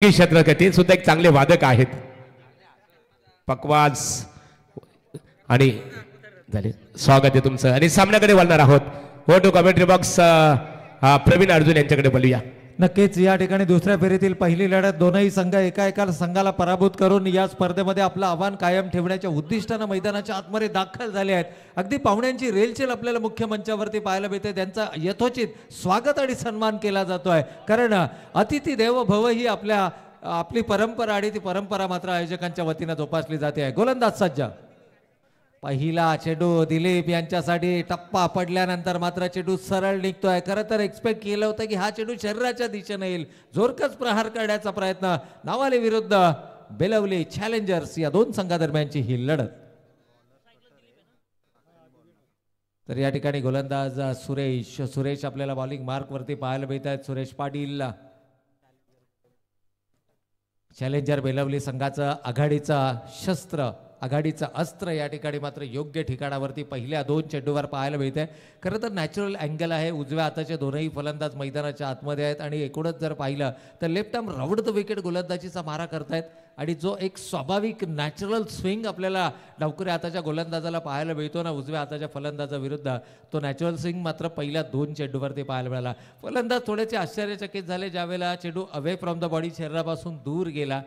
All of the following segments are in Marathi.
नितीश शत्रक ते सुद्धा एक चांगले वादक आहेत. पकवाज आणि झाले स्वागत आहे तुमचं. आणि सामन्याकडे वळणार आहोत. हो to commentary box Praveen Arjun यांच्याकडे बोलूया. नक्कीच या ठिकाणी दुसऱ्या फेरीतील पहिली लढत दोनही संघ एका संघाला पराभूत करून या स्पर्धेमध्ये आपलं आव्हान कायम ठेवण्याच्या उद्दिष्टानं मैदानाच्या आतमध्ये दाखल झाले आहेत. अगदी पाहुण्यांची रेलचेल आपल्याला मुख्य मंचावरती पाहायला मिळते. त्यांचा यथोचित स्वागत आणि सन्मान केला जातोय. कारण अतिथी देवो भव ही आपली परंपरा आणि ती परंपरा मात्र आयोजकांच्या वतीनं जोपासली जाते आहे. गोलंदाज सज्ज. पहिला चेंडू दिलीप यांच्यासाठी टप्पा पडल्यानंतर मात्र चेंडू सरळ निघतोय. खरं तर एक्सपेक्ट केलं होतं की हा चेंडू शरीराच्या दिशेने येईल. जोरकस प्रहार करण्याचा प्रयत्न. नावाले विरुद्ध बेलवली चॅलेंजर्स या दोन संघादरम्यानची ही लढत. तर या ठिकाणी गोलंदाज सुरेश आपल्याला बॉलिंग मार्क वरती पाहायला मिळत आहेत. सुरेश पाटील चॅलेंजर बेलवली संघाचं आघाडीचा शस्त्र आघाडीचं अस्त्र या ठिकाणी मात्र योग्य ठिकाणावरती पहिल्या दोन चेंडूवर पाहायला मिळते. खरं तर नॅचरल अँगल आहे. उजव्या हाताचे दोनही फलंदाज मैदानाच्या आतमध्ये आहेत आणि एकूणच जर पाहिलं तर left arm round the wicket गोलंदाजीचा मारा करतायत आणि जो एक स्वाभाविक नॅचरल स्विंग आपल्याला डावखुऱ्या हाताच्या गोलंदाजाला पाहायला मिळतो ना उजव्या हाताच्या फलंदाजाविरुद्ध, तो नॅचरल स्विंग मात्र पहिल्या दोन चेंडूवरती पाहायला मिळाला. फलंदाज थोडेसे आश्चर्यचकित झाले ज्यावेळेला चेंडू अवे फ्रॉम द बॉडी शरीरापासून दूर गेला.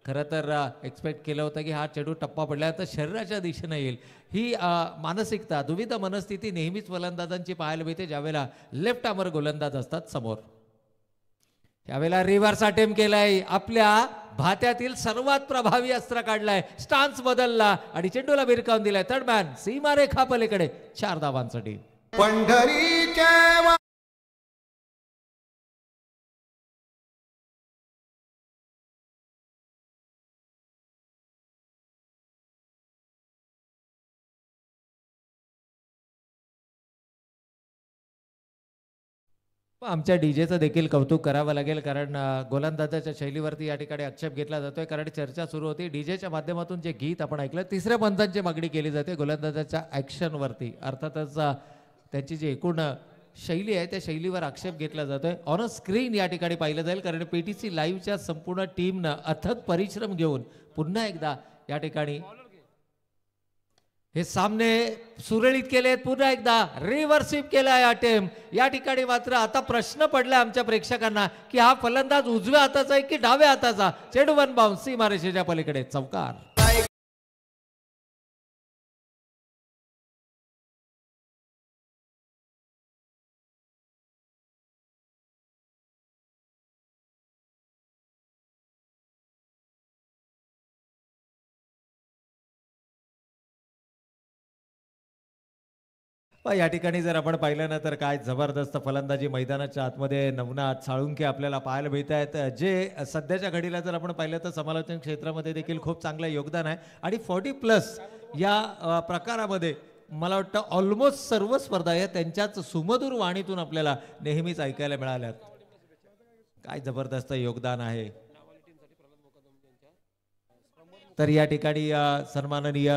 खरं तर एक्सपेक्ट केलं होतं की हा चेंडू टप्पा पडल्यानंतर शरीराच्या दिशेने येईल. ही मानसिकता दुविध मनस्थिती नेहमीच फलंदाजांची पाहायला मिळते ज्यावेळेला लेफ्ट आर्मर गोलंदाज असतात समोर. त्यावेळेला रिव्हर्स अटेम्प्ट केलाय. आपल्या भात्यातील सर्वात प्रभावी अस्त्र काढलाय. स्टान्स बदलला आणि चेंडूला भिरकावून दिलाय. थर्ड मॅन सीमारेखा पलीकडे 4 धावांसाठी. आमच्या डीजेचं देखील कौतुक करावं लागेल कारण गोलंदाजाच्या शैलीवरती या ठिकाणी आक्षेप घेतला जातोय. कारण चर्चा सुरू होती डीजेच्या माध्यमातून जे गीत आपण ऐकलं तिसऱ्या पंचांची मागणी केली जाते गोलंदाजाच्या ॲक्शनवरती. अर्थातच त्याची जी एकूण शैली आहे त्या शैलीवर आक्षेप घेतला जातोय. ऑन अ स्क्रीन या ठिकाणी पाहिलं जाईल कारण PTC लाईव्हच्या संपूर्ण टीमनं अथक परिश्रम घेऊन पुन्हा एकदा या ठिकाणी हे सामने सुरळीत केलेत. पुन्हा एकदा रिव्हर्स स्वीप केलाय अटेम्प्ट. या ठिकाणी मात्र आता प्रश्न पडलाय आमच्या प्रेक्षकांना की हा फलंदाज उजव्या हाताचा आहे की डाव्या हाताचा. चेंडू वन बाउन्स सीमारेषेच्या पलीकडे चौकार. या ठिकाणी जर आपण पाहिलं ना तर काय जबरदस्त फलंदाजी मैदानाच्या आतमध्ये नवनाथ साळुंखे आपल्याला पाहायला मिळत आहेत. जे सध्याच्या घडीला जर आपण पाहिलं तर समालोचन क्षेत्रामध्ये देखील खूप चांगलं योगदान आहे आणि 40+ या प्रकारामध्ये मला वाटतं ऑलमोस्ट सर्व स्पर्धा या त्यांच्याच सुमधुर वाणीतून आपल्याला नेहमीच ऐकायला मिळाल्यात. काय जबरदस्त योगदान आहे. तर या ठिकाणी सन्माननीय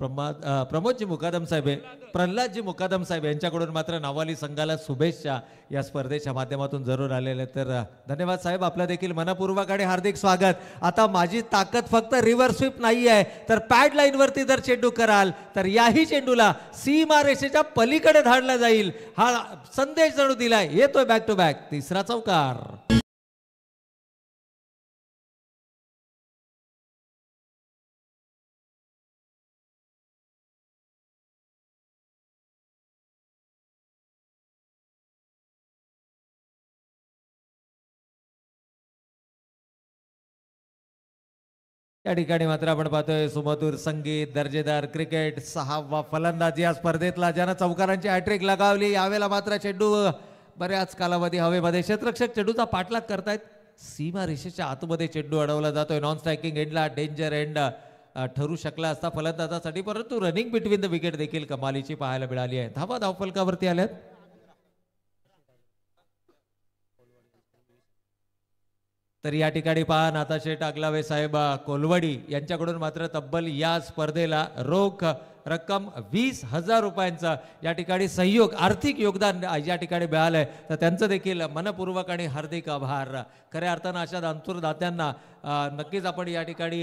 प्रमोदजी मुकादम साहेब प्रल्हादजी मुकादम साहेब यांच्याकडून मात्र नावाली संघाला शुभेच्छा या स्पर्धेच्या माध्यमातून जरूर आलेले. तर धन्यवाद साहेब. आपलं देखील मनपूर्वक आणि हार्दिक स्वागत. आता माझी ताकद फक्त रिव्हर्स स्वीप नाही आहे तर पॅड लाईन वरती जर चेंडू कराल तर याही चेंडूला सीमा रेषेच्या पलीकडे धाडला जाईल हा संदेश जणू दिलाय. येतोय बॅक टू बॅक तिसरा चौकार. या ठिकाणी मात्र आपण पाहतोय सुमधुर संगीत दर्जेदार क्रिकेट. 6वा फलंदाज या स्पर्धेतला ज्यानं चौकारांची हॅट्रिक लगावली. यावेळेला मात्र चेंडू बऱ्याच कालावधी हवेमध्ये क्षेत्ररक्षक चेंडूचा पाठलाग करतायत. सीमा रेषेच्या आतमध्ये चेंडू अडवला जातोय. नॉन स्ट्रायकिंग एंडला डेंजर एंड ठरू शकला असता फलंदाजासाठी परंतु रनिंग बिटवीन द विकेट देखील कमालीची पाहायला मिळाली आहे. धावा धावफलकावरती आल्यात. तर या ठिकाणी पहा नाथाशेठ आगलावे साहेब कोलवडी यांच्याकडून मात्र तब्बल या स्पर्धेला रोख रक्कम 20,000 रुपयांचा या ठिकाणी सहयोग आर्थिक योगदान या ठिकाणी मिळालंय, तर त्यांचं देखील मनपूर्वक आणि हार्दिक आभार. खऱ्या अर्थानं अशा दानशूर नक्कीच आपण या ठिकाणी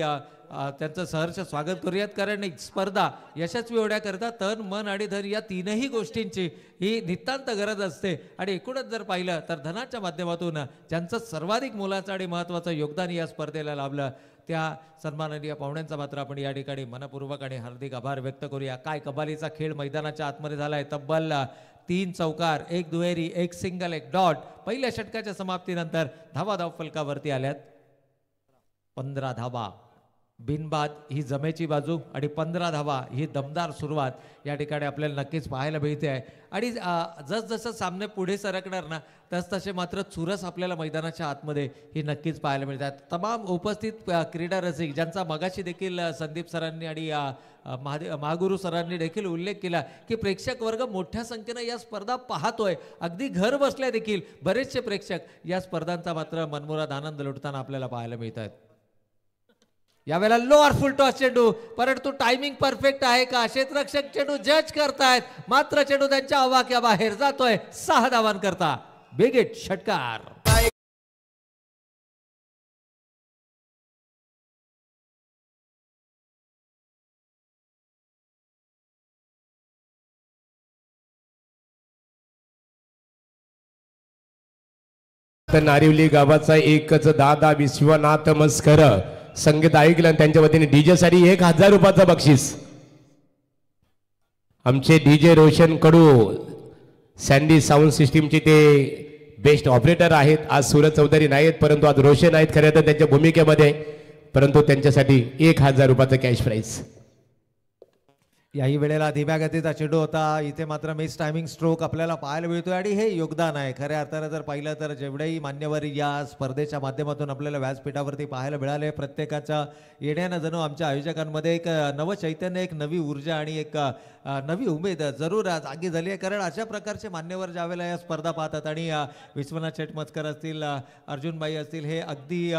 त्यांचं सहर्ष स्वागत करूयात, कारण एक स्पर्धा यशस्वी होण्याकरता तन मन आणि धन या तीनही गोष्टींची ही नितांत गरज असते. आणि एकूणच जर पाहिलं तर धनाच्या माध्यमातून ज्यांचं सर्वाधिक मोलाचं आणि महत्त्वाचं योगदान या स्पर्धेला लाभलं त्या सन्माननीय पाहुण्यांचा मात्र आपण या ठिकाणी मनपूर्वक आणि हार्दिक आभार व्यक्त करूया. काय कमालीचा खेळ मैदानाच्या आतमध्ये झालाय. तब्बल 3 चौकार, 1 दुहेरी, 1 सिंगल, 1 डॉट. पहिल्या षटकाच्या समाप्तीनंतर धाव फलकावरती आल्यात 15 धावा. बिनबाद ही जमेची बाजू आणि 15 धावा ही दमदार सुरुवात या ठिकाणी आपल्याला नक्कीच पाहायला मिळते आहे. आणि जसजसं सामने पुढे सरकणार ना तसतसे मात्र चुरस आपल्याला मैदानाच्या आतमध्ये ही नक्कीच पाहायला मिळतात. तमाम उपस्थित क्रीडा रसिक ज्यांचा मगाशी देखील संदीप सरांनी आणि महागुरू सरांनी देखील उल्लेख केला की प्रेक्षक वर्ग मोठ्या संख्येने या स्पर्धा पाहतोय. अगदी घर बसल्या देखील बरेचसे प्रेक्षक या स्पर्धांचा मात्र मनमुराद आनंद लुटताना आपल्याला पाहायला मिळतात. यावेळेला लोअर फुल टॉस चेंडू, परंतु टायमिंग परफेक्ट आहे का क्षेत्ररक्षक चेंडू जज करतायत, मात्र चेंडू त्यांच्या आवाक्या बाहेर जातोय 6 धावांकरता. बिग हिट षटकार. नारिवली गावाचा एकच दादा विश्वनाथ मस्कर संगीत ऐकलं, त्यांच्या वतीने डीजे साठी 1,000 रुपयाचं बक्षीस. आमचे डीजे रोशन कडू सँडी साऊंड सिस्टीमचे ते बेस्ट ऑपरेटर आहेत. आज सूरज चौधरी नाहीत परंतु आज रोशन आहेत खरं तर त्यांच्या भूमिकेमध्ये, परंतु त्यांच्यासाठी 1,000 रुपयाचं कॅश प्राइज. याही वेळेला धीम्या गतीचा चेंडू होता. इथे मात्र मिस टायमिंग स्ट्रोक आपल्याला पाहायला मिळतोय आणि हे योगदान आहे. खऱ्या अर्थानं जर पाहिलं तर जेवढेही मान्यवर या स्पर्धेच्या माध्यमातून आपल्याला व्यासपीठावरती पाहायला मिळाले, प्रत्येकाच्या येण्यानं जणू आमच्या आयोजकांमध्ये एक नवचैतन्य, एक नवी ऊर्जा आणि एक नवी उमेद जरूर जागी झाली आहे. कारण अशा प्रकारचे मान्यवर ज्यावेळेला या स्पर्धा पाहतात आणि विश्वनाथ शेटमस्कर असतील, अर्जुनबाई असतील, हे अगदी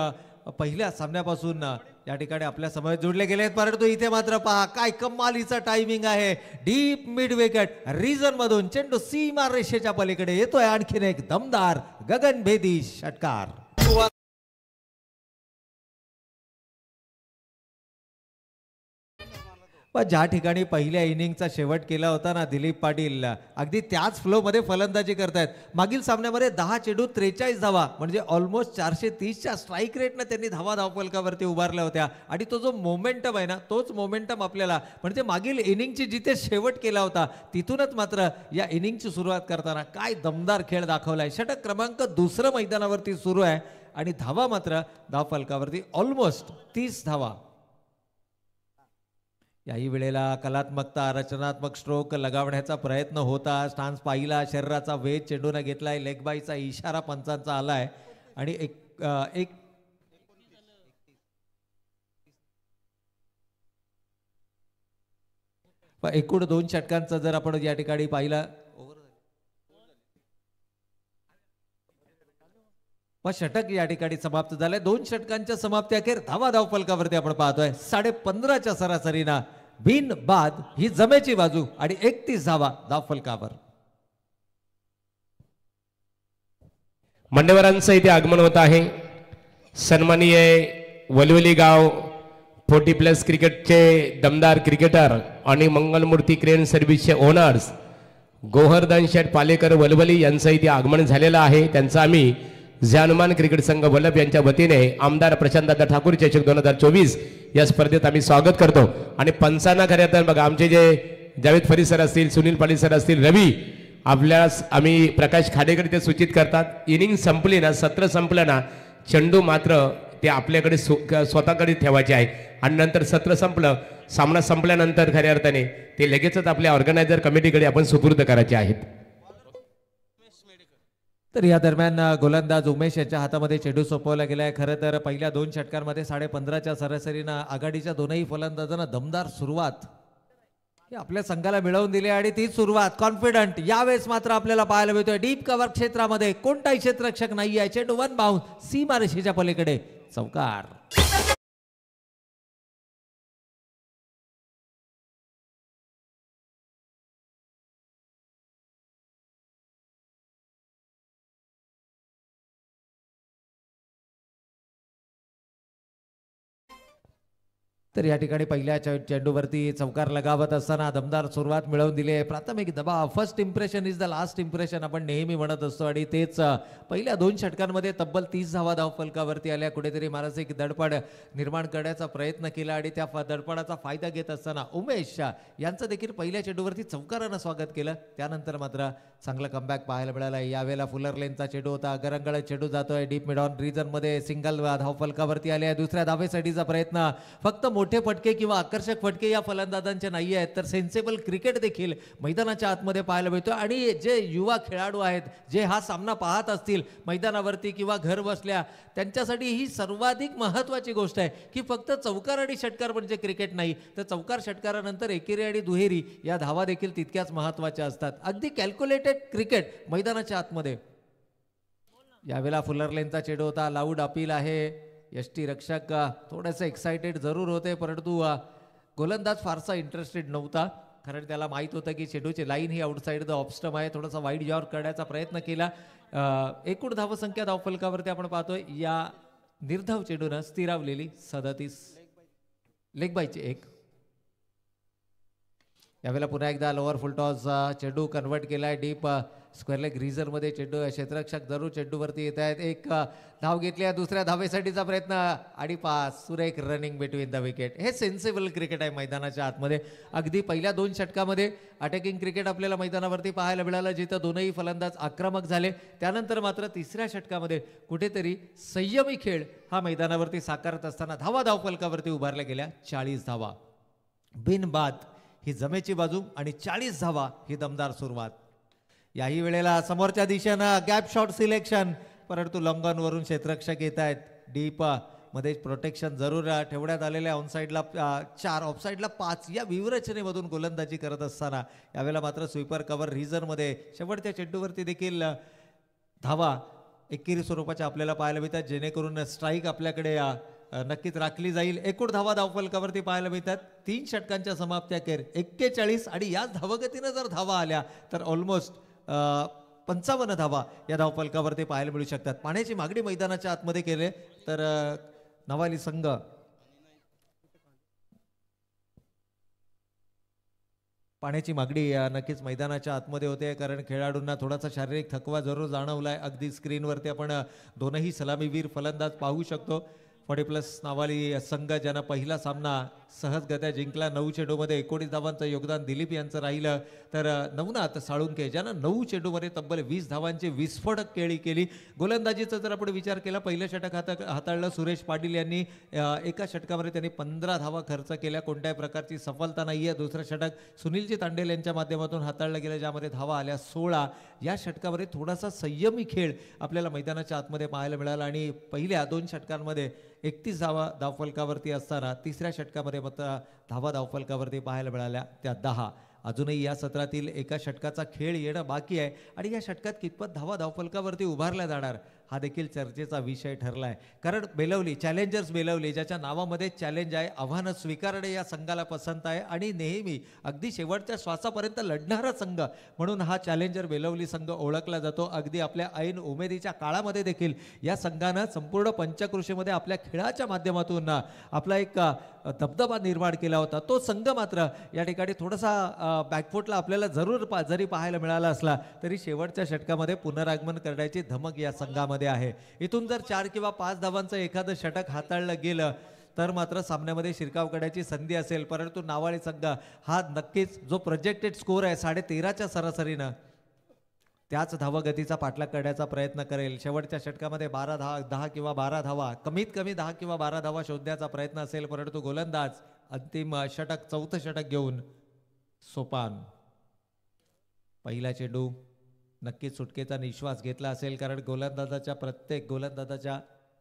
पहिल्या सामन्यापासून या ठिकाणी आपल्या समोर जोडले गेले आहेत. परंतु इथे मात्र पहा काय कमालीचा टायमिंग आहे. डीप मिड विकेट रिजन मधून चेंडू सीमा रेषेच्या पलीकडे येतोय. आणखीन एक दमदार गगनभेदी षटकार. पण ज्या ठिकाणी पहिल्या इनिंगचा शेवट केला होता ना दिलीप पाटील, अगदी त्याच फ्लोमध्ये फलंदाजी करतायत. मागील सामन्यामध्ये 10 चेंडू 43 धावा म्हणजे ऑलमोस्ट 430च्या स्ट्राईक रेटनं त्यांनी धावफलकावरती उभारल्या होत्या. आणि तो जो मोमेंटम आहे ना तोच मोमेंटम आपल्याला म्हणजे मागील इनिंगची जिथे शेवट केला होता तिथूनच मात्र या इनिंगची सुरुवात करताना काय दमदार खेळ दाखवलाय. षटक क्रमांक 2 मैदानावरती सुरू आहे आणि धावा मात्र धावफलकावरती ऑलमोस्ट 30 धावा. याही वेळेला कलात्मकता, रचनात्मक स्ट्रोक लगावण्याचा प्रयत्न होता. स्टान्स पाहिला, शरीराचा वेध चेंडूने घेतलाय, लेग बायचा इशारा पंचांचा आलाय आणि एक एकूण 2 षटकांचा जर आपण या ठिकाणी पाहिला षटक या ठिकाणी समाप्त झाले. 2 षटकांच्या समाप्ती अखेर धावफलकावरती आपण पाहतोय 15.5च्या सरासरीना बिन बाद ही जमेची बाजू आणि 31 धावा धावफलकावर. मान्यवरांचं इथे आगमन होत आहे. सन्माननीय वलवली गाव 40+ क्रिकेटचे दमदार क्रिकेटर आणि मंगलमूर्ती क्रेन सर्व्हिसचे ओनर्स गोवर्धन शेठ पालेकर वलवली यांचं इथे आगमन झालेलं आहे. त्यांचं आम्ही हनुमान क्रिकेट संघ वल्लभ यांच्या वतीने आमदार प्रशांतदादा ठाकूर चषक 2024 या स्पर्धेत आम्ही स्वागत करतो. आणि पंचांना खऱ्या तर बघा आमचे जे जावेद फरीद सर असतील, सुनील पाटील सर असतील, रवी आपल्यास आम्ही प्रकाश खाडेकर ते सूचित करतात. इनिंग संपली ना, सत्र संपलं ना, चेंडू मात्र ते आपल्याकडे स्वतःकडे ठेवायचे आहे आणि नंतर सत्र संपलं, सामना संपल्यानंतर खऱ्या अर्थाने ते लगेचच आपल्या ऑर्गनायझर कमिटीकडे आपण सुपूर्द करायचे आहेत. तर या दरम्यान गोलंदाज उमेश यांच्या हातामध्ये चेंडू सोपवला गेलाय. खरं तर पहिल्या 2 षटकांमध्ये 15.5च्या सरासरीनं आघाडीच्या दोनही फलंदाजांना दमदार सुरुवात हे आपल्या संघाला मिळवून दिली आणि ती सुरुवात कॉन्फिडंट यावेळेस मात्र आपल्याला पाहायला मिळतोय. डीप कव्हर क्षेत्रामध्ये कोणताही क्षेत्ररक्षक नाही आहे. चेंडू 1 बाउन्स सीमारेषेच्या पलीकडे चौकार. तर या ठिकाणी पहिल्या चेंडूवरती चौकार लगावत असताना दमदार सुरुवात मिळवून दिली आहे. प्राथमिक दबाव, first impression is the last impression आपण नेहमी म्हणत असतो आणि तेच पहिल्या 2 षटकांमध्ये तब्बल 30 धावा धावफलकावरती आल्या. कुठेतरी मानसिक दडपण निर्माण करण्याचा प्रयत्न केला आणि त्या दडपणाचा फायदा घेत असताना उमेश यांचं देखील पहिल्या चेंडूवरती चौकारानं स्वागत केलं. त्यानंतर मात्र चांगला कमबॅक पाहायला मिळाला. यावेळेला फुलर लेनचा चेंडू होता, गरंगळत चेंडू जातोय डीप मिड ऑन रिजनमध्ये, सिंगल धावफलकावरती आले. दुसऱ्या धावेसाठीचा प्रयत्न, फक्त मोठे फटके किंवा आकर्षक फटके या फलंदाजांचे नाही आहेत तर सेन्सेबल क्रिकेट देखील मैदानाच्या आतमध्ये पाहायला मिळतो. आणि जे युवा खेळाडू आहेत जे हा सामना पाहत असतील मैदानावरती किंवा घर बसल्या, त्यांच्यासाठी ही सर्वाधिक महत्त्वाची गोष्ट आहे की फक्त चौकार आणि षटकार म्हणजे क्रिकेट नाही, तर चौकार षटकारानंतर एकेरी आणि दुहेरी या धावा देखील तितक्याच महत्त्वाच्या असतात. अगदी कॅल्क्युलेटेड क्रिकेट मैदानाच्या आतमध्ये. यावेळेला फुलर लेनचा चेंडू होता, लाऊड अपील आहे. यष्टी रक्षक थोडेसे एक्साइटेड जरूर होते परंतु गोलंदाज फारसा इंटरेस्टेड नव्हता, कारण त्याला माहीत होतं की चेंडूची लाईन ही आउटसाईड द ऑफ स्टंप आहे. थोडासा वाईड जॉर्क करण्याचा प्रयत्न केला. एकूण धावसंख्या धावफलकावरती आपण पाहतोय या निर्धाव चेंडूनं स्थिरावलेली 37. लेग बायचे 1. यावेळेला पुन्हा एकदा लोअर फुलटॉस चेंडू कन्वर्ट केलाय डीप स्क्वेअर लेग रिझनमध्ये. चेंडू क्षेत्ररक्षक जरूर चेंडूवरती येत आहेत. एक धाव घेतली आहे. दुसऱ्या धावेसाठीचा प्रयत्न आणि पास, सुरेख रनिंग बिटवीन द विकेट. हे सेन्सिबल क्रिकेट आहे मैदानाच्या आतमध्ये. अगदी पहिल्या 2 षटकामध्ये अटॅकिंग क्रिकेट आपल्याला मैदानावरती पाहायला मिळालं जिथं दोनही फलंदाज आक्रमक झाले. त्यानंतर मात्र तिसऱ्या षटकामध्ये कुठेतरी संयमी खेळ हा मैदानावरती साकारत असताना धावा धावफलकावरती उभारल्या गेल्या 40 धावा. बिनबाद ही जमेची बाजू आणि 40 धावा ही दमदार सुरुवात. याही वेळेला समोरच्या दिशेनं गॅप शॉट सिलेक्शन, परंतु लॉंगॉनवरून क्षेत्ररक्षक येत आहेत. डीप मध्ये प्रोटेक्शन जरूर ठेवण्यात आलेल्या. ऑनसाईडला 4, ऑफसाईडला 5 या व्यूहरचनेमधून गोलंदाजी करत असताना यावेळेला मात्र स्वीपर कव्हर रिझनमध्ये शेवटच्या चेंडूवरती देखील धावा एकेरी स्वरूपाच्या आपल्याला पाहायला मिळतात, जेणेकरून स्ट्राईक आपल्याकडे नक्कीच राखली जाईल. एकूण धावा धावफलकावरती पाहायला मिळतात 3 षटकांच्या समाप्त्याखेर 41 आणि याच धावगतीनं जर धावा आल्या तर ऑलमोस्ट 55 धावा या धावफलकावरती पाहायला मिळू शकतात. पाण्याची मागणी मैदानाच्या आतमध्ये केले तर नवाली संघ पाण्याची मागणी नक्कीच मैदानाच्या आतमध्ये होते, कारण खेळाडूंना थोडासा शारीरिक थकवा जरूर जाणवलाय. अगदी स्क्रीनवरती आपण दोनही सलामीवीर फलंदाज पाहू शकतो. 40+ नावाली संघ ज्यानं पहिला सामना सहजगत्या जिंकला. 9 चेंडूमध्ये 19 धावांचं योगदान दिलीप यांचं राहिलं, तर नवनाथ साळुंके ज्यानं 9 चेंडूमध्ये तब्बल 20 धावांची विस्फोटक खेळी केली. गोलंदाजीचा जर आपण विचार केला, पहिलं षटक हाताळलं सुरेश पाटील यांनी. एका षटकामध्ये त्यांनी 15 धावा खर्च केल्या, कोणत्याही प्रकारची सफलता नाही आहे. दुसरं षटक सुनीलजी तांडेल यांच्या माध्यमातून हाताळलं गेलं, ज्यामध्ये धावा आल्या 16. या षटकामध्ये थोडासा संयमी खेळ आपल्याला मैदानाच्या आतमध्ये पाहायला मिळाला आणि पहिल्या 2 षटकांमध्ये 31 धावा धावफलकावरती असताना तिसऱ्या षटकामध्ये मात्र धावा धावफलकावरती पाहायला मिळाल्या त्या 10. अजूनही या सत्रातील एका षटकाचा खेळ येणं बाकी आहे आणि या षटकात कितपत धावा धावफलकावरती उभारल्या जाणार हा देखील चर्चेचा विषय ठरला आहे. कारण बेलवली चॅलेंजर्स बेलवली ज्याच्या नावामध्ये चॅलेंज आहे, आव्हानं स्वीकारणे या संघाला पसंत आहे आणि नेहमी अगदी शेवटच्या श्वासापर्यंत लढणारा संघ म्हणून हा चॅलेंजर बेलवली संघ ओळखला जातो. अगदी आपल्या ऐन उमेदीच्या काळामध्ये देखील या संघानं संपूर्ण पंचक्रोशीमध्ये आपल्या खेळाच्या माध्यमातून आपला एक दबदबा निर्माण केला होता. तो संघ मात्र या ठिकाणी थोडासा बॅकफुटला आपल्याला जरी पाहायला मिळाला असला तरी शेवटच्या षटकामध्ये पुनरागमन करण्याची धमक या संघामध्ये आहे. इथून जर 4 किंवा 5 धावांचं एखादं षटक हाताळलं गेलं तर मात्र सामन्यामध्ये शिरकाव करण्याची संधी असेल, परंतु नावाडी संघ हा नक्कीच जो प्रोजेक्टेड स्कोर आहे 13.5च्या सरासरीनं त्याच धावगतीचा पाठलाग करण्याचा प्रयत्न करेल. शेवटच्या षटकामध्ये 10 किंवा 12 धावा, कमीत कमी 10 किंवा 12 धावा शोधण्याचा प्रयत्न असेल, परंतु गोलंदाज अंतिम षटक 4थं षटक घेऊन सोपान. पहिला चेंडू नक्कीच सुटकेचा निश्वास घेतला असेल, कारण प्रत्येक गोलंदाजाच्या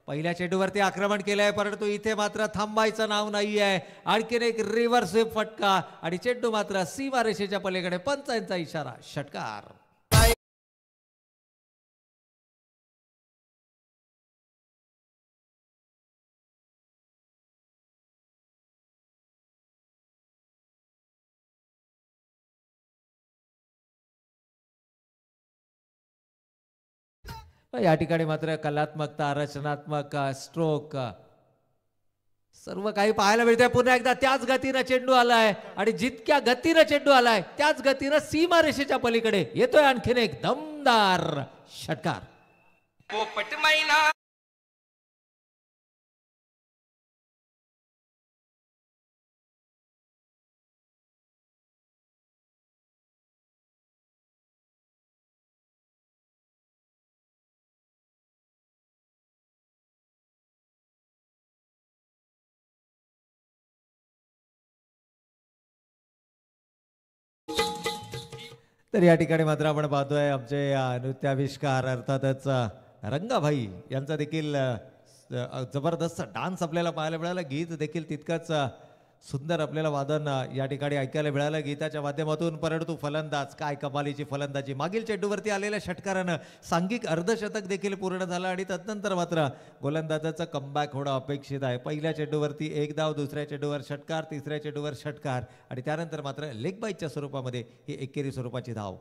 पहिल्या चेंडूवरती आक्रमण केलं आहे, परंतु इथे मात्र थांबायचं नाव नाही आहे. आणखीन एक रिव्हर्स स्वीप फटका आणि चेंडू मात्र सीमारेषेच्या पलीकडे. पंचांचा इशारा, षटकार. या ठिकाणी मात्र कलात्मकता, रचनात्मक स्ट्रोक सर्व काही पाहायला मिळतंय. पुन्हा एकदा त्याच गतीनं चेंडू आलाय आणि जितक्या गतीनं चेंडू आलाय त्याच गतीनं सीमारेषेच्या पलीकडे येतोय आणखीन एक दमदार षटकार. पोपट मैना तर या ठिकाणी मात्र आपण पाहतोय आमचे नृत्याविष्कार अर्थातच रंगाभाई यांचा देखील जबरदस्त डान्स आपल्याला पाहायला मिळाला. गीत देखील तितकंच सुंदर आपल्याला वादन या ठिकाणी ऐकायला मिळालं गीताच्या माध्यमातून. परंतु फलंदाज काय कमालीची फलंदाजी. मागील चेंडूवरती आलेल्या षटकारानं सांघिक अर्धशतक देखील पूर्ण झालं आणि तदनंतर मात्र गोलंदाजाचं कमबॅक होणं अपेक्षित आहे. पहिल्या चेंडूवरती एक धाव, दुसऱ्या चेंडूवर षटकार, तिसऱ्या चेंडूवर षटकार आणि त्यानंतर मात्र लेग बाईच्या स्वरूपामध्ये ही एकेरी स्वरूपाची धाव.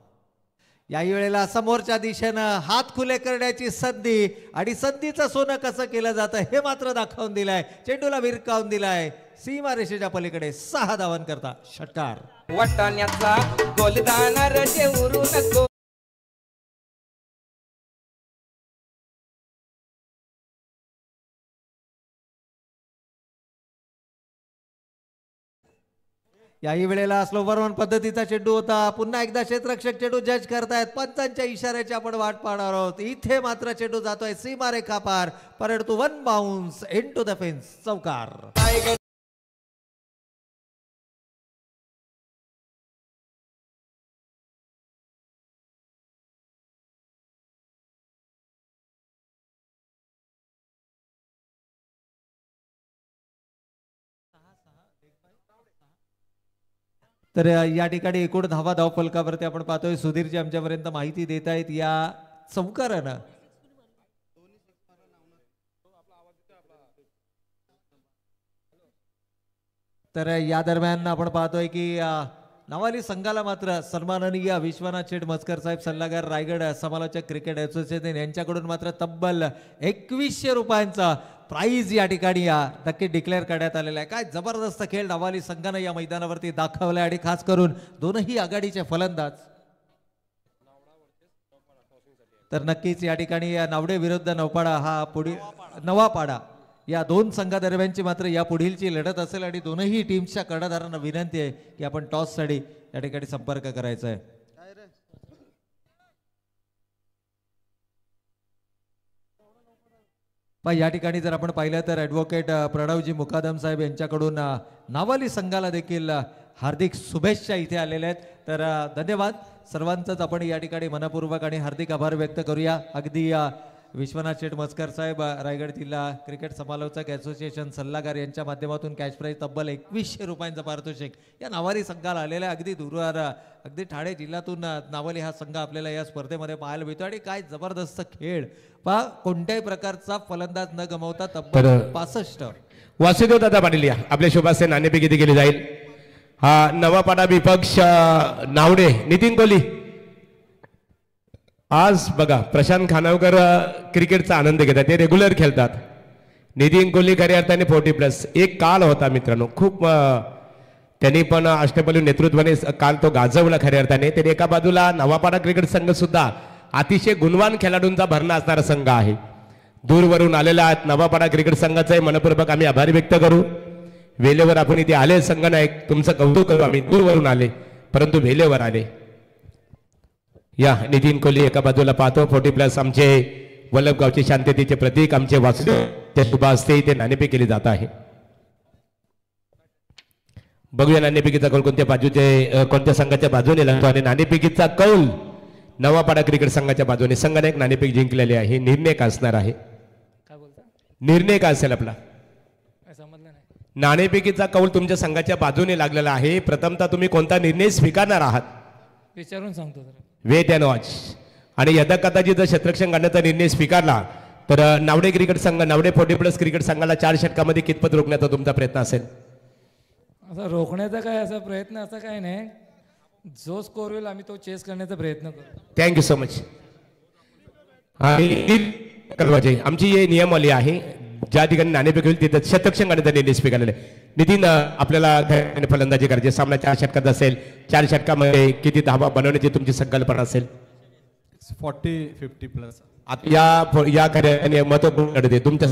याही वेळेला समोरच्या दिशेनं हात खुले करण्याची संधी आणि संधीचं सोनं कसं केलं जातं हे मात्र दाखवून दिलंय. चेंडूला विरकावून दिलाय सीमारेषेच्या पलीकडे. 6 धावांन करता षटकार. वाटाण्याचा गोलदाना रजे उरू नको. याही वेळेला स्लोवर वन पद्धतीचा चेंडू होता. पुन्हा एकदा क्षेत्ररक्षक चेंडू जज करतायत. पंचांच्या इशाऱ्याची आपण वाट पाहणार आहोत. इथे मात्र चेंडू जातोय सीमारेखा पार, परंतु one bounce into the fence. चौकार. तर या ठिकाणी एकूण धावा धाव फलकावरती आपण पाहतोय सुधीरजी आमच्यापर्यंत माहिती देत आहेत या चौकारानं. तर या दरम्यान आपण पाहतोय की नावाली संघाला मात्र सन्माननीय विश्वनाथ शेठ मस्कर साहेब सल्लागार रायगड समालोचक क्रिकेट असोसिएशन यांच्याकडून मात्र तब्बल 2100 रुपयांचा प्राइज या ठिकाणी नक्की डिक्लेअर करण्यात आलेला आहे. काय जबरदस्त खेळ नावाली संघानं या मैदानावरती दाखवलाय आणि खास करून दोनही आघाडीचे फलंदाज. तर नक्कीच या ठिकाणी नावडे विरुद्ध नवपाडा हा पुढील नवापाडा या दोन संघादरम्यानची मात्र या पुढीलची लढत असेल आणि दोनही टीम्सच्या कर्णधारांना विनंती आहे की आपण टॉससाठी या ठिकाणी संपर्क करायचा आहे. या ठिकाणी जर आपण पाहिलं तर ॲडव्होकेट प्रणवजी मुकादम साहेब यांच्याकडून नावाली संघाला देखील हार्दिक शुभेच्छा इथे आलेल्या आहेत. तर धन्यवाद सर्वांचंच आपण या ठिकाणी मनपूर्वक आणि हार्दिक आभार व्यक्त करूया. अगदी विश्वनाथ शेठ मस्कर साहेब रायगड जिल्हा क्रिकेट समालोचक असोसिएशन सल्लागार यांच्या माध्यमातून कॅश प्राईज तब्बल 2100 रुपयांचा पारितोषिक या नावाली संघाला आलेला. अगदी दूरवर अगदी ठाणे जिल्ह्यातून नावाली हा संघ आपल्याला या स्पर्धेमध्ये पाहायला मिळतो आणि काय जबरदस्त खेळ पहा. कोणत्याही प्रकारचा फलंदाज न गमावता तब्बल 65. वासुदेव दादा पाटील या आपल्या शोभासे नाणेफेक केली जाईल. हा नवापाडा विपक्ष नावडे नितीन कोहली. आज बघा प्रशांत खानावकर क्रिकेटचा आनंद घेतात. ते रेग्युलर खेळतात. नितीन कोहली खऱ्या अर्थाने 40+ एक काल होता मित्रांनो. खूप त्यांनी पण अष्टपैलू नेतृत्वाने काल तो गाजवला खऱ्या अर्थाने. तरी एका बाजूला नवापाडा क्रिकेट संघ सुद्धा अतिशय गुणवान खेळाडूंचा भरणा असणारा संघ आहे. दूरवरून आलेला नवापाडा क्रिकेट संघाचे मनपूर्वक आम्ही आभार व्यक्त करू. वेळेवर आपण इथे आले संघ नायक तुमचं कौतुक करू. आम्ही दूरवरून आले परंतु वेळेवर आले. या नितीन कोहली एका बाजूला पाहतो. 40+ आमचे वल्लभगावचे शांततेचे प्रतीक आमचे वासुदेव शुभ असते इथे नाणेफेक केली जात आहे. बघूया नाणेफेकीचा कौल कोणत्या बाजूचे कोणत्या संघाच्या बाजूने लागतो आणि नाणेफेकीचा कौल नवापाडा क्रिकेट संघाच्या बाजूने. संघाने एक नाणेफेक जिंकलेले आहे. निर्णय का असणार आहे? निर्णय का असेल आपला? नाणेफेकीचा कौल तुमच्या संघाच्या बाजूने लागलेला आहे. प्रथमतः तुम्ही कोणता निर्णय स्वीकारणार आहात विचारून सांगतो. Wait and watch. आणि यदा कदाचित जर क्षेत्ररक्षण करण्याचा निर्णय स्वीकारला तर नावडे क्रिकेट संघ नावडे 40+ क्रिकेट संघाला 4 षटकामध्ये कितपत रोखण्याचा तुमचा प्रयत्न असेल? असा रोखण्याचा काय असा प्रयत्न असा काय नाही. जो स्कोर होईल आम्ही तो चेस करण्याचा प्रयत्न करू. Thank you so much. आमची हे नियमावली आहे. ज्या ठिकाणी नाणेफेक होईल तिथं शतरक्षण करण्याचा निर्णय स्वीकारलेला आहे. नितीन आपल्याला फलंदाजी करायची. सामना 4 षटकात असेल. 4 षटकामध्ये किती धावा बनवण्याची तुमची संकल्पना असेल? 40-50 प्लस. या कार्याने महत्वपूर्ण लढत आहे तुमच्या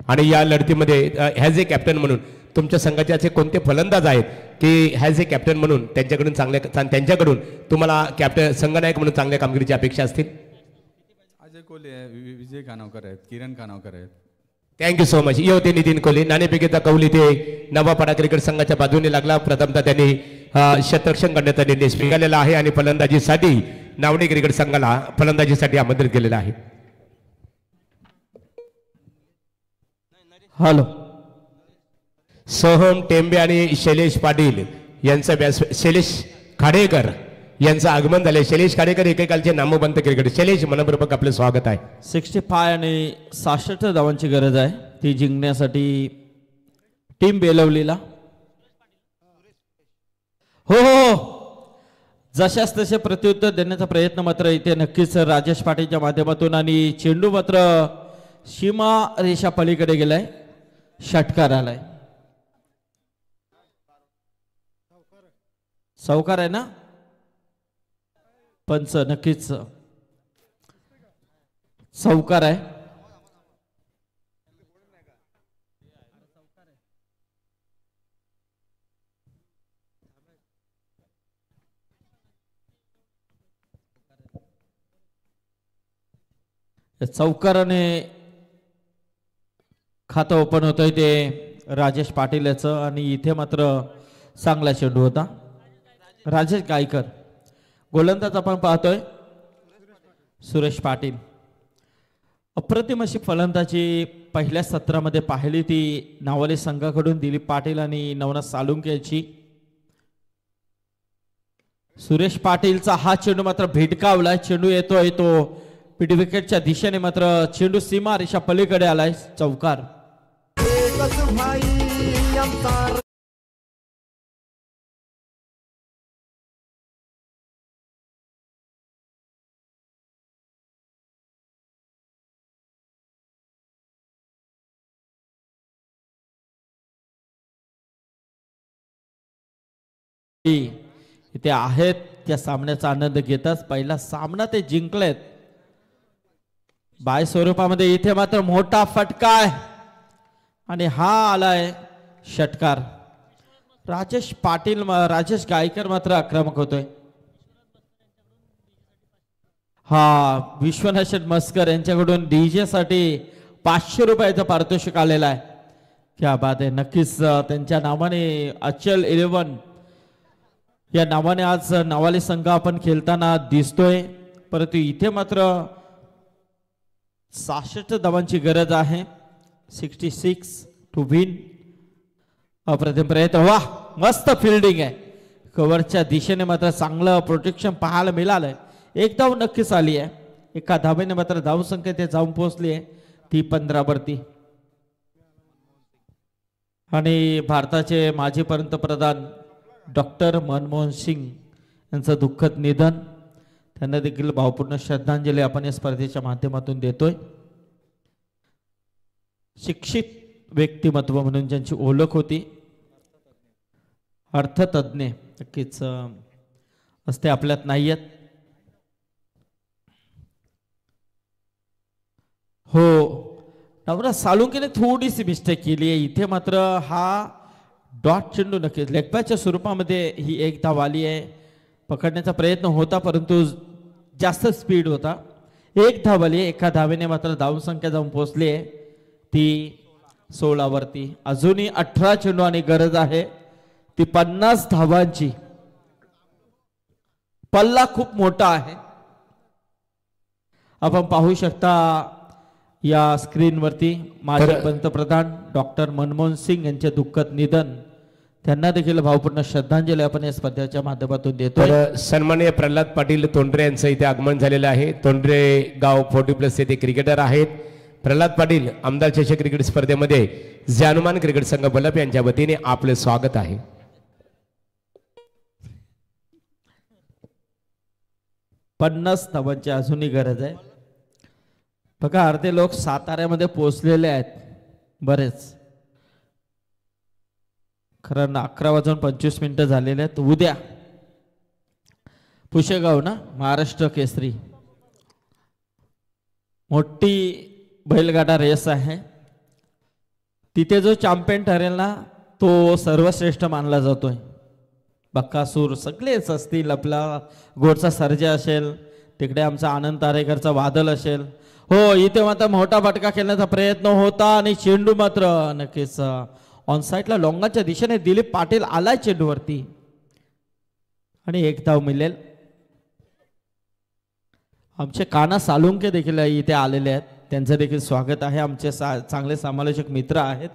आणि या लढतीमध्ये ॲज ए कॅप्टन म्हणून तुमच्या संघाचे असे कोणते फलंदाज आहेत की ॲज ए कॅप्टन म्हणून त्यांच्याकडून तुम्हाला कॅप्टन संघनायक म्हणून चांगल्या कामगिरीची अपेक्षा असतील? अजय कोहली आहे, विजय खानावकर आहेत, किरण खानावकर आहेत. Thank you so much. ये होते नितीन कोहली. नाणेफेकीचा कौल इथे नवापाडा क्रिकेट संघाच्या बाजूने लागला. प्रथमतः त्यांनी शतरक्षण करण्याचा निर्णय स्वीकारलेला आहे आणि फलंदाजीसाठी नावडी क्रिकेट संघाला फलंदाजीसाठी आमंत्रित केलेलं आहे. हॅलो. सोहम टेंबे आणि शैलेश पाटील यांचं शैलेश खाडेकर यांचं आगमन झाले. शैलेश खाडेकर एकेकालचे नामवंत क्रिकेटर. शैलेश मनपूर्वक आपलं स्वागत आहे. 65 आणि 66 धावांची गरज आहे ती जिंकण्यासाठी टीम बेलवलीला. हो हो जशाच तसे प्रत्युत्तर देण्याचा प्रयत्न मात्र इथे नक्कीच राजेश पाटीलच्या माध्यमातून आणि चेंडू मात्र सीमा रेषा पलीकडे गेलाय. षटकार आलाय. सावकार आहे ना पंच? नक्कीच सावकार आहे. चौकाराने खातं ओपन होतंय ते राजेश पाटील याचं आणि इथे मात्र चांगला चेंडू होता. राजेश गायकर गोलंदाज आपण पाहतोय. सुरेश पाटील अप्रतिम अशी फलंदाजी पहिल्या सत्रामध्ये पाहिली ती नावले संघाकडून दिलीप पाटील आणि नवनाथ सालुंके यांची. सुरेश पाटीलचा हा चेंडू मात्र भिडकावलाय. चेंडू येतोय तो मिड विकेटच्या दिशेने मात्र चेंडू सीमा रेषा पलीकडे आलाय. चौकार. इथे आहेत त्या सामन्याचा आनंद घेतात. पहिला सामना ते जिंकलेत बाय स्वरूपामध्ये. इथे मात्र मोठा फटका आहे आणि हा आलाय षटकार. राजेश पाटील राजेश गायकर मात्र आक्रमक होतोय. हा विश्वनाथ मस्कर यांच्याकडून डीजे साठी 500 रुपयाचं पारितोषिक आलेलं आहे. क्या बात आहे. नक्कीच त्यांच्या नावाने अचल 11 या नावाने आज नावाले संघ आपण खेळताना दिसतोय. परंतु इथे मात्र 66 धावांची गरज आहे. 66 टू विन. अप्रतिम प्रयत्न. वा मस्त फिल्डिंग आहे. कव्हरच्या दिशेने मात्र चांगलं प्रोटेक्शन पाहायला मिळालंय. एक धाव नक्कीच आली आहे. एका धावेने मात्र धावसंख्या ते जाऊन पोहोचली आहे ती 15 वरती. आणि भारताचे माजी पंतप्रधान डॉक्टर मनमोहन सिंग यांचं दुःखद निधन. त्यांना देखील भावपूर्ण श्रद्धांजली आपण या स्पर्धेच्या माध्यमातून देतोय. शिक्षित व्यक्तिमत्व म्हणून ज्यांची ओळख होती. अर्थतज्ञ नक्कीच असते आपल्यात नाहीयेत. हो नवरा सालुंकेने थोडीशी मिस्टेक केली आहे. इथे मात्र हा डॉट चेंडू नक्कीच लेगपॅचच्या स्वरूपामध्ये ही एक धाव आली आहे. पकडण्याचा प्रयत्न होता परंतु जास्त स्पीड होता. एक धाव आली. एका धावेने मात्र धावसंख्या जाऊन पोहोचली आहे ती 16 वरती. अजूनही 18 चेंडू आणि गरज आहे ती 50 धावांची. पल्ला खूप मोठा आहे. आपण पाहू शकता या स्क्रीनवरती माजी पंतप्रधान डॉक्टर मनमोहन सिंग यांचे दुःखद निधन. त्यांना देखील भावपूर्ण श्रद्धांजली आपण या स्पर्धेच्या माध्यमातून देतो. सन्माननीय प्रल्हाद पाटील तोंडरे यांचं इथे आगमन झालेलं आहे. तोंडरे गाव 40+ येथे क्रिकेटर आहेत. प्रल्हाद पाटील आमदार चषक क्रिकेट स्पर्धेमध्ये जानुमान क्रिकेट संघ बलप यांच्या वतीने आपले स्वागत आहे. पन्नास धावांची अजूनही गरज आहे. बघा अर्धे लोक साताऱ्यामध्ये पोचलेले आहेत बरेच. खरं 11:25 झालेले आहेत. उद्या पुशेगाव ना महाराष्ट्र केसरी मोठी बैलगाडा रेस आहे. तिथे जो चॅम्पियन ठरेल ना तो सर्वश्रेष्ठ मानला जातोय. बक्कासूर सगळेच असतील, आपला गोडचा सर्जा असेल, तिकडे आमचा आनंद तारेकरचा बादल असेल. हो इथे मात्र मोठा फटका खेळण्याचा प्रयत्न होता आणि चेंडू मात्र नक्कीच ऑन साईडला लॉंगाच्या दिशेने दिलीप पाटील आलाय चेंडूवरती आणि एक धाव मिळेल. आमचे काना सालुंके देखील इथे आलेले आहेत, त्यांचं देखील स्वागत आहे. आमचे चांगले समालोचक मित्र आहेत.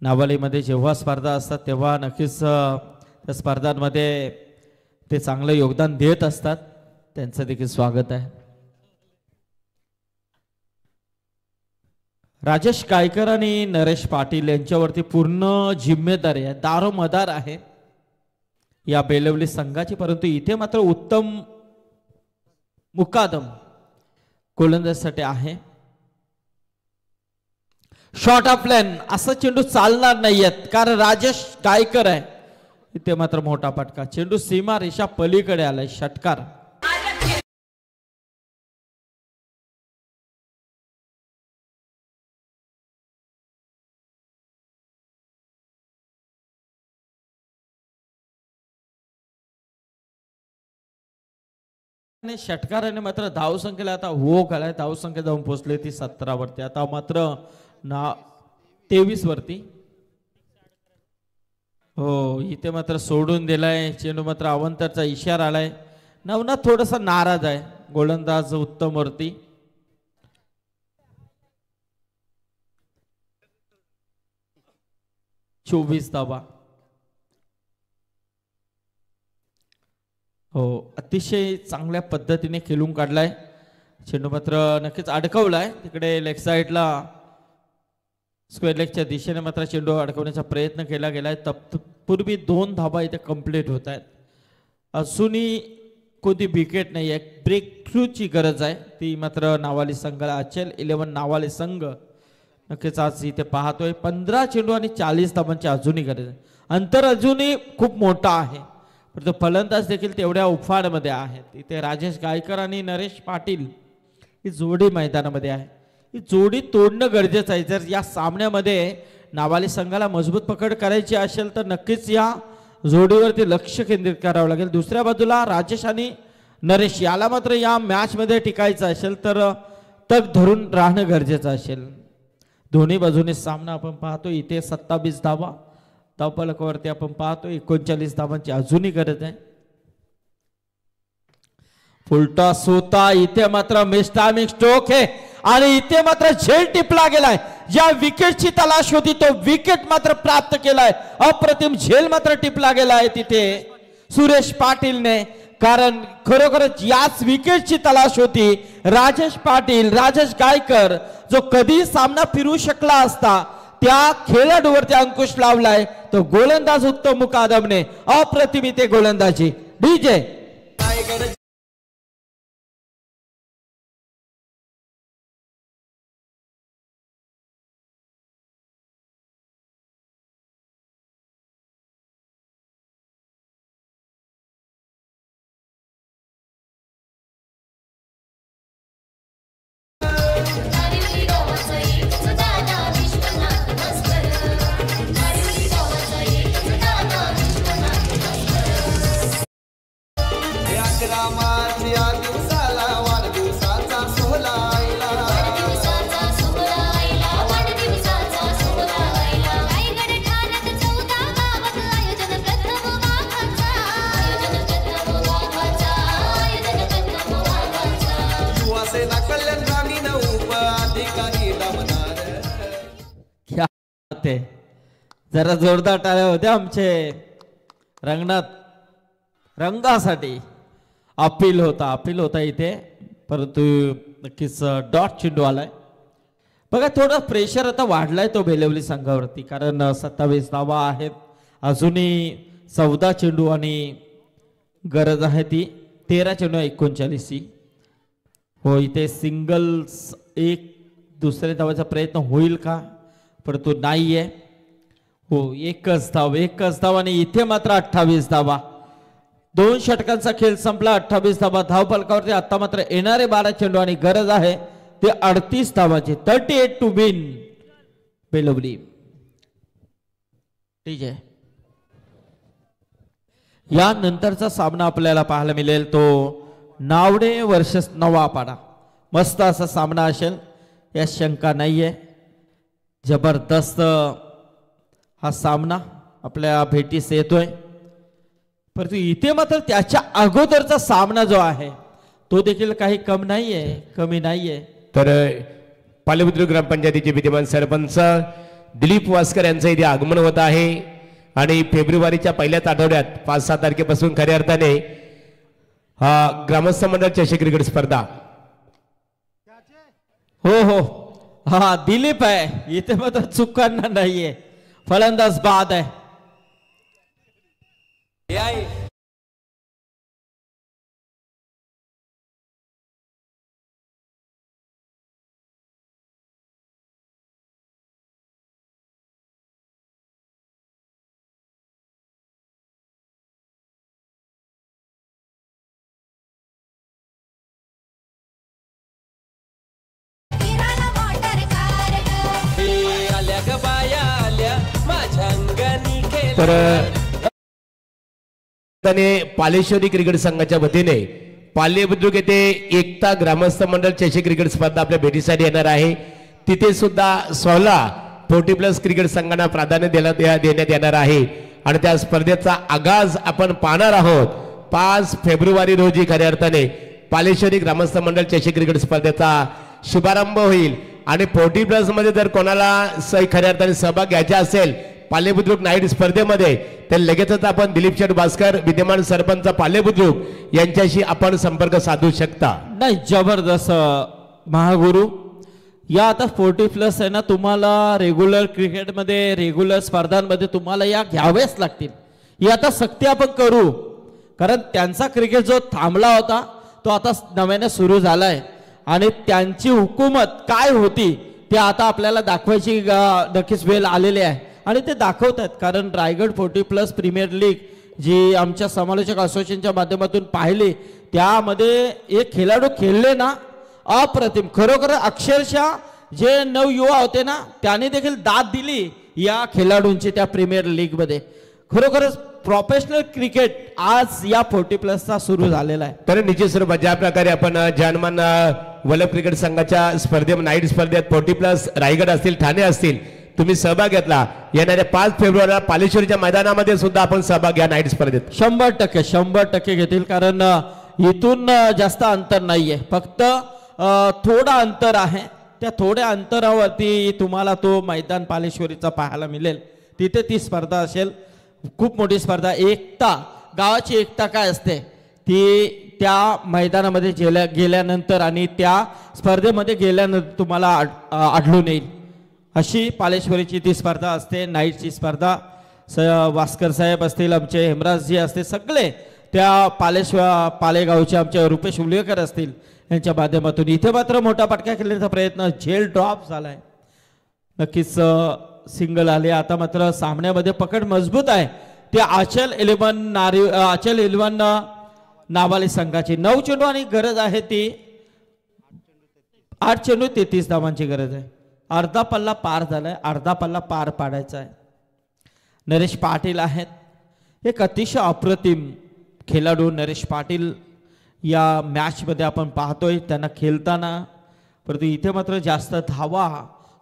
नावालीमध्ये जेव्हा स्पर्धा असतात तेव्हा नक्कीच त्या स्पर्धांमध्ये ते चांगलं योगदान देत असतात, त्यांचं देखील स्वागत आहे. राजेश गायकर आणि नरेश पाटील यांच्यावरती पूर्ण जिम्मेदारी आहे, दारोमदार आहे या बेलवली संघाची. परंतु इथे मात्र उत्तम मुकादम गोलंदाजीसाठी आहे. शॉर्ट ऑफ लेन असं चेंडू चालणार नाहीयेत कारण राजेश गायकर आहे. इथे मात्र मोठा फटका, चेंडू सीमा रेषा पलीकडे आलाय, षटकार. षटकाराने मात्र धावसंख्येला आता हो घालाय. धावसंख्या जाऊन पोहोचले ती 17 वरती, आता मात्र 23 वरती. हो इथे मात्र सोडून दिलाय चेंडू, मात्र अवंतरचा इशारा आलाय. नवनाथ थोडासा नाराज आहे, गोलंदाज उत्तम वरती. चोवीस धावा. हो अतिशय चांगल्या पद्धतीने खेळून काढलाय. चेंडू मात्र नक्कीच अडकवलाय तिकडे लेग साईडला, स्क्वेअर लेगच्या दिशेने मात्र चेंडू अडकवण्याचा प्रयत्न केला गेलाय. तत्पूर्वी 2 धावा इथे कंप्लीट होत आहेत. अजूनही कोणती विकेट नाही आहे, ब्रेक थ्रूची गरज आहे, ती मात्र नावाली संघाला अचल 11 नावाली संघ नक्कीच आज इथे पाहतोय. 15 चेंडू आणि 40 धावांची अजूनही गरज आहे. अंतर अजूनही खूप मोठा आहे, परंतु फलंदाज देखील तेवढ्या उफाडमध्ये आहेत. इथे राजेश गायकर आणि नरेश पाटील ही जोडी मैदानामध्ये आहे. ही जोडी तोडणं गरजेचं आहे. जर या सामन्यामध्ये नावाली संघाला मजबूत पकड करायची असेल तर नक्कीच या जोडीवरती लक्ष केंद्रित करावं लागेल. दुसऱ्या बाजूला राजेश आणि नरेश याला मात्र या मॅचमध्ये टिकायचं असेल तर तग धरून राहणं गरजेचं असेल. दोन्ही बाजूने सामना आपण पाहतो. इथे 27 धावा, धावफलकावरती आपण पाहतो 39 धावांची अजूनही गरज आहे. फुलटॉस होता, इथे मात्र मिस्टामिक स्ट्रोक आहे आणि इथे मात्र झेल टिपला गेलाय. ज्या विकेटची तलाश होती तो विकेट मात्र प्राप्त केलाय. अप्रतिम झेल मात्र टिपला गेलाय तिथे सुरेश पाटीलने, कारण खरोखरच याच विकेटची तलाश होती. राजेश पाटील, राजेश गायकर जो कधी सामना फिरू शकला असता त्या खेळाडूवरती अंकुश लावलाय. तो गोलंदाज उत्तम मुकादमने अप्रतिम इथे गोलंदाजी. डीजे जरा जोरदार टाळ्या होत्या आमचे रंगासाठी. अपील होता इथे, परंतु नक्कीच डॉट चेंडू आलाय. बघा थोडा प्रेशर आता वाढलाय तो बेलवली संघावरती, कारण 27 धावा आहेत, अजूनही 14 चेंडू आणि गरज आहे ती 13 चेंडू 39. हो, इथे सिंगल्स एक दुसऱ्या धावाचा प्रयत्न होईल का, परंतु नाहीये. हो, एकच धाव आणि इथे मात्र 28 धावा. 2 षटकांचा खेळ संपला. 28 धावा धावफलकावरती. आता मात्र येणारे 12 चेंडू आणि गरज आहे ते 38 धावाची. 38 टू विन बेलवली. ठीक आहे, या नंतरचा सामना आपल्याला पाहायला मिळेल तो नावडे वर्सेस नवापाडा. मस्त असा सामना असेल, या शंका नाहीये. जबरदस्त हा सामना आपल्या भेटीस येतोय. परंतु इथे मात्र त्याच्या अगोदरचा सामना जो आहे तो देखील काही कमी नाहीये. तर पालेबुद्रुक ग्रामपंचायतीचे विद्यमान सरपंच दिलीप वास्कर यांचं इथे आगमन होत आहे आणि फेब्रुवारीच्या पहिल्याच आठवड्यात 5-6 तारखेपासून खऱ्या अर्थाने हा ग्रामस्थ मंडळ चषक क्रिकेट स्पर्धा. हो, हा दिलीप आहे. इथे मात्र चूक करणार नाहीये. फलंदाज बाद आहे. तर पालेश्वरी क्रिकेट संघाच्या वतीने पालेबुद्रुक येथे एकता ग्रामस्थ मंडळ चषक क्रिकेट स्पर्धा आपल्या भेटीसाठी येणार आहे. तिथे सुद्धा 16 40+ क्रिकेट संघांना प्राधान्य देण्यात येणार आहे आणि त्या स्पर्धेचा आगाज आपण पाहणार आहोत 5 फेब्रुवारी रोजी. खऱ्या अर्थाने पालेश्वरी ग्रामस्थ मंडळ चषक क्रिकेट स्पर्धेचा शुभारंभ होईल आणि 40+ मध्ये जर कोणाला खऱ्या अर्थाने सहभाग घ्यायचा असेल पालेबुद्रुक नाईट स्पर्धेमध्ये तर लगेचच आपण दिलीप शेठ भास्कर विद्यमान सरपंच पालेबुद्रुक यांच्याशी आपण संपर्क साधू शकता. नाही, जबरदस्त महागुरु. या आता 40+ आहे ना, तुम्हाला रेग्युलर क्रिकेटमध्ये रेग्युलर स्पर्धांमध्ये तुम्हाला या घ्याव्याच लागतील. ही आता सक्ती आपण करू, कारण त्यांचा क्रिकेट जो थांबला होता तो आता नव्याने सुरू झालाय आणि त्यांची हुकूमत काय होती ते आता आपल्याला दाखवायची नक्कीच वेळ आलेली आहे आणि ते दाखवतात. कारण रायगड 40+ प्रीमियर लीग जी आमच्या समालोचक असोसिएशनच्या माध्यमातून पाहिली त्यामध्ये एक खेळाडू खेळले ना अप्रतिम. खरोखर अक्षरशः जे नवयुवा होते ना त्याने देखील दाद दिली या खेळाडूंची त्या प्रीमियर लीग मध्ये. खरोखरच प्रोफेशनल क्रिकेट आज या 40+ सुरू झालेला आहे. तर निश्चित स्वरूपात ज्या प्रकारे आपण जानमान वल्लभ क्रिकेट संघाच्या स्पर्धेत नाईट स्पर्धेत 40+ रायगड असतील ठाणे असतील तुम्ही सहभाग घेतला. येणाऱ्या 5 फेब्रुवारीला पालेश्वरीच्या मैदानामध्ये सुद्धा आपण सहभाग घ्या नाईट स्पर्धेत. 100% घेतील, कारण इथून जास्त अंतर नाहीये, फक्त थोडा अंतर आहे. त्या थोड्या अंतरावरती तुम्हाला तो मैदान पालेश्वरीचा पाहायला मिळेल. तिथे ती स्पर्धा असेल, खूप मोठी स्पर्धा. एकता, गावाची एकता काय असते ती त्या मैदानामध्ये गेल्यानंतर आणि त्या स्पर्धेमध्ये गेल्यानंतर तुम्हाला आढळून येईल. अशी पालेश्वरीची ती स्पर्धा असते, नाईटची स्पर्धा. वास्कर साहेब असतील, आमचे हेमराजजी असतील, सगळे त्या पालेगावचे आमचे रुपेश उल्लेकर असतील यांच्या माध्यमातून. इथे मात्र मोठा पटका खेळण्याचा प्रयत्न, झेल ड्रॉप झालाय. नक्कीच सिंगल आले. आता मात्र सामन्यामध्ये पकड मजबूत आहे ते आचल 11 नावाली संघाची. 9 चेंडू आणि गरज आहे ती 8 चेंडू 33 धावांची गरज आहे. अर्धा पल्ला पार झालाय, अर्धा पल्ला पार पाडायचा आहे. नरेश पाटील आहेत, एक अतिशय अप्रतिम खेळाडू नरेश पाटील या मॅचमध्ये आपण पाहतोय त्यांना खेळताना. परंतु इथे मात्र जास्त धावा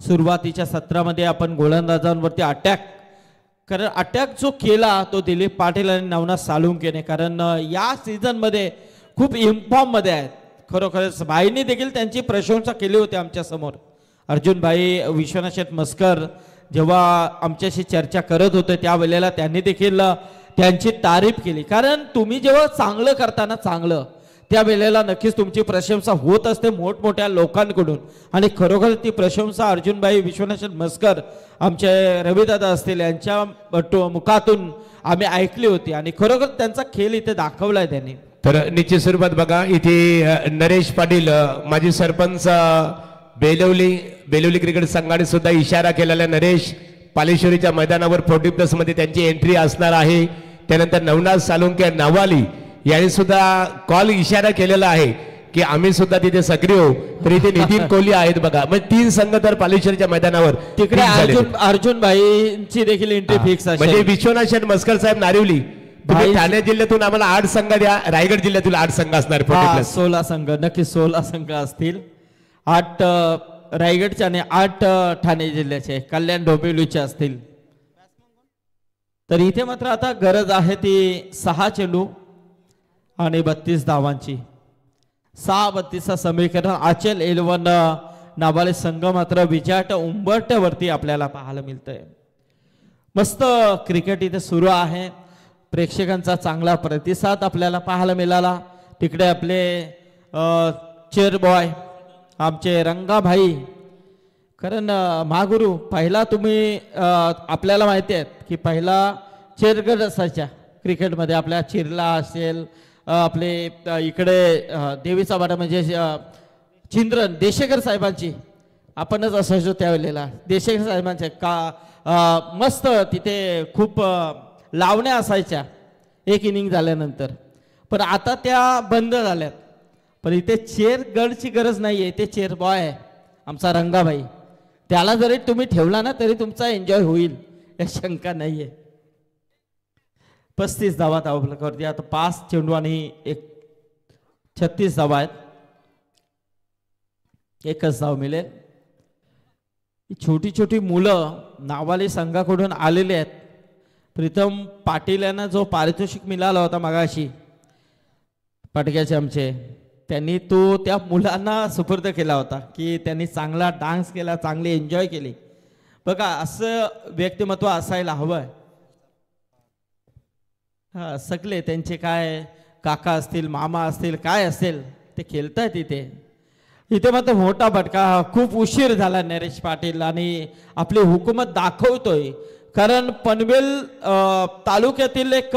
सुरुवातीच्या सत्रामध्ये आपण गोलंदाजांवरती अटॅक, कारण अटॅक जो केला तो दिलीप पाटील आणि नवनाथ साळुंकेने, कारण या सीझनमध्ये खूप इन्फॉर्ममध्ये आहेत. खरोखरच भाईंनी देखील त्यांची प्रशंसा केली होती आमच्या समोर. अर्जुन भाई, विश्वनाथ शेठ मस्कर जेव्हा आमच्याशी चर्चा करत होते त्यावेळेला त्यांनी देखील त्यांची तारीफ केली. कारण तुम्ही जेव्हा चांगलं करताना चांगलं त्यावेळेला नक्कीच तुमची प्रशंसा होत असते मोठमोठ्या लोकांकडून. आणि खरोखर ती प्रशंसा अर्जुनभाई, विश्वनाथ शेठ मस्कर, आमचे रविदादा असतील यांच्या मुखातून आम्ही ऐकली होती आणि खरोखर त्यांचा खेळ इथे दाखवलाय त्यांनी. तर निश्चित स्वरूपात बघा इथे नरेश पाटील माजी सरपंच बेलवली क्रिकेट संघाने सुद्धा इशारा केलेला आहे. नरेश पालेश्वरीच्या मैदानावर 40+ मध्ये त्यांची एंट्री असणार आहे. त्यानंतर नवनाथ सालुंके नावाली यांनी सुद्धा कॉल इशारा केलेला आहे की आम्ही सुद्धा तिथे सक्रिय होऊ. तर इथे नितीन कोहली आहेत बघा. मग 3 संघ तर पालेश्वरीच्या मैदानावर तिकडे fix झालेले आहेत. अर्जुन भाईंची देखील एंट्री फिक्स म्हणजे असेल. विश्वनाथ शेठ मस्कर साहेब नारिवली तुम्ही ठाणे जिल्ह्यातून आम्हाला 8 संघ द्या. रायगड जिल्ह्यातून 8 संघ असणार 40+. 16 संघ नक्की 16 संघ असतील. 8 रायगडचे आणि 8 ठाणे जिल्ह्याचे कल्याण डोंबिवलीचे असतील. तर इथे मात्र आता गरज आहे ती 6 चेंडू आणि 32 धावांची. 6-32 समीकरण आचल 11 नावाले संघ मात्र विजयाट उंबरट्यावरती आपल्याला पाहायला मिळतंय. मस्त क्रिकेट इथे सुरू आहे. प्रेक्षकांचा चांगला प्रतिसाद आपल्याला पाहायला मिळाला. तिकडे आपले चेअर बॉय आमचे रंगाभाई, कारण महागुरु पहिला तुम्ही आपल्याला माहिती आहे की पहिला चेअरगड असायच्या क्रिकेटमध्ये. आपल्या चिरला असेल, आपले इकडे देवीचा वाडा म्हणजे चिंद्रन देशेकर साहेबांची आपणच असायचो त्यावेळेला. देशेकर साहेबांचे का मस्त तिथे खूप लावण्या असायच्या एक इनिंग झाल्यानंतर. पण आता त्या बंद झाल्यात. पण इथे चेअर गर्डची गरज नाही आहे. इथे चेअर बॉय आहे आमचा रंगाभाई. त्याला जरी तुम्ही ठेवला ना तरी तुमचा एन्जॉय होईल, या शंका नाही आहे. 35 धावा करते आता. 5 चेंडू आणि 36 धावा आहेत. एकच धाव मिळेल. छोटी छोटी मुलं नावाली संघाकडून आलेले आहेत. प्रीतम पाटील यांना जो पारितोषिक मिळाला होता मगाशी पटक्याचे आमचे, त्यांनी तो त्या मुलांना सुपूर्द केला होता की त्यांनी चांगला डान्स केला, चांगली एन्जॉय केली. बघा असं व्यक्तिमत्व असायला हवं. हा सगळे त्यांचे काय काका असतील, मामा असतील, काय असेल ते खेळतायत इथे. इथे मात्र मोठा फटका. खूप उशीर झाला नरेश पाटील आणि आपली हुकूमत दाखवतोय. कारण पनवेल तालुक्यातील एक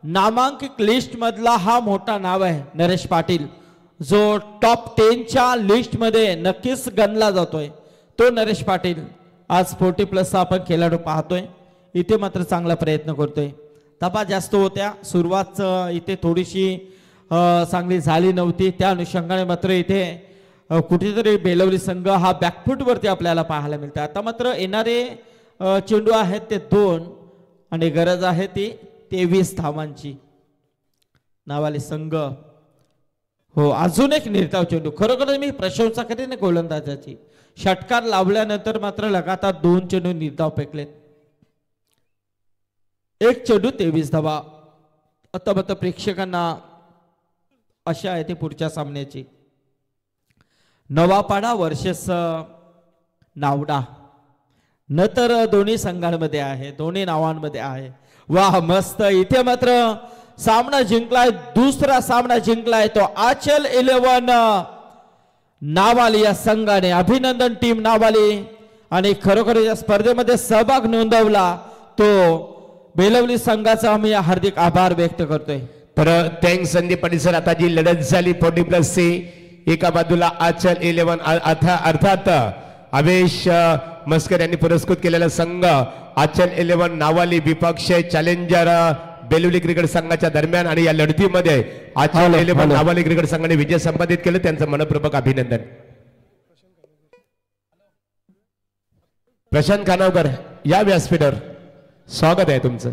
नामांकित लिस्ट मधला हा मोठा नाव आहे नरेश पाटील, जो टॉप 10च्या लिस्टमध्ये नक्कीच गणला जातोय. तो नरेश पाटील आज 40+ आपण खेळाडू पाहतोय. इथे मात्र चांगला प्रयत्न करतोय. धावा जास्त होत्या. सुरुवात इथे थोडीशी चांगली झाली नव्हती. त्या अनुषंगाने मात्र इथे कुठेतरी बेलवली संघ हा बॅकफूटवरती आपल्याला पाहायला मिळतं. आता मात्र येणारे चेंडू आहेत ते 2 आणि गरज आहे ती 23 धावांची. नावाली संघ हो अजून एक निर्धाव चेंडू. खरोखर मी प्रशंसा करेन गोलंदाजाची. षटकार लावल्यानंतर मात्र लगातार 2 चेंडू निर्धाव फेकलेत. 1 चेंडू 23 धावा. आता मात्र प्रेक्षकांना आशा आहे ते पुढच्या सामन्याची. नवापाडा वर्सेस नावडा न तर दोन्ही संघांमध्ये आहे, दोन्ही नावांमध्ये आहे. वाह मस्त. इथे मात्र सामना जिंकलाय. दुसरा सामना जिंकलाय तो आचल 11 नावाली या संघाने. अभिनंदन टीम नावाली. आणि खरोखर या स्पर्धेमध्ये सहभाग नोंदवला तो बेलवली संघाचा आम्ही हार्दिक आभार व्यक्त करतोय. तर थँक्स संदीप पाटील सर. आता जी लढत झाली 40+ ची, एका बाजूला आचल 11 अर्थात अवेश मस्कर यांनी पुरस्कृत केलेला संघ आचल 11 नावाली विपक्ष चॅलेंजर बेलवली क्रिकेट संघाच्या दरम्यान. आणि या लढतीमध्ये आचल 11 नावाली क्रिकेट संघाने विजय संपादित केले. त्यांचं मनपूर्वक अभिनंदन. प्रशांत खानावकर या व्यासपीठावर स्वागत आहे तुमचं.